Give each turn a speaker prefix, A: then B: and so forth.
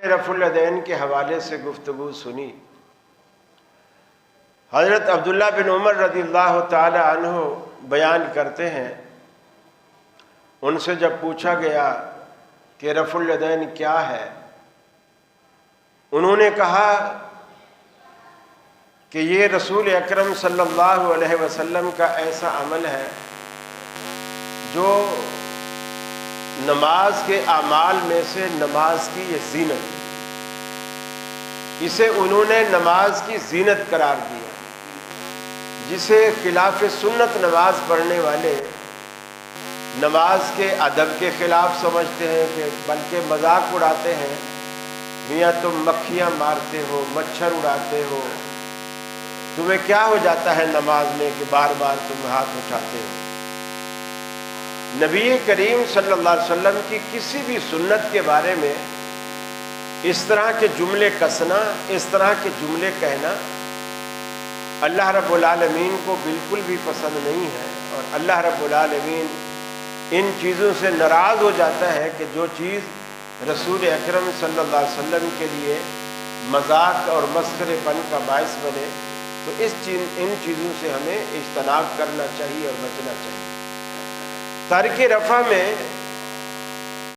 A: رفع الیدین کے حوالے سے گفتگو سنی۔ حضرت عبداللہ بن عمر رضی اللہ تعالی عنہ بیان کرتے ہیں، ان سے جب پوچھا گیا کہ رفع الیدین کیا ہے، انہوں نے کہا کہ یہ رسول اکرم صلی اللہ علیہ وسلم کا ایسا عمل ہے جو نماز کے اعمال میں سے نماز کی یہ زینت، اسے انہوں نے نماز کی زینت قرار دیا، جسے خلاف سنت نماز پڑھنے والے نماز کے ادب کے خلاف سمجھتے ہیں، کہ بلکہ مذاق اڑاتے ہیں، میاں تم مکھیاں مارتے ہو، مچھر اڑاتے ہو، تمہیں کیا ہو جاتا ہے نماز میں کہ بار بار تم ہاتھ اٹھاتے ہو۔ نبی کریم صلی اللہ علیہ وسلم کی کسی بھی سنت کے بارے میں اس طرح کے جملے کسنا، اس طرح کے جملے کہنا اللہ رب العالمین کو بالکل بھی پسند نہیں ہے، اور اللہ رب العالمین ان چیزوں سے ناراض ہو جاتا ہے کہ جو چیز رسول اکرم صلی اللہ علیہ وسلم کے لیے مذاق اور مسخرے پن کا باعث بنے، تو ان چیزوں سے ہمیں اجتناب کرنا چاہیے اور بچنا چاہیے۔ ترک رفع میں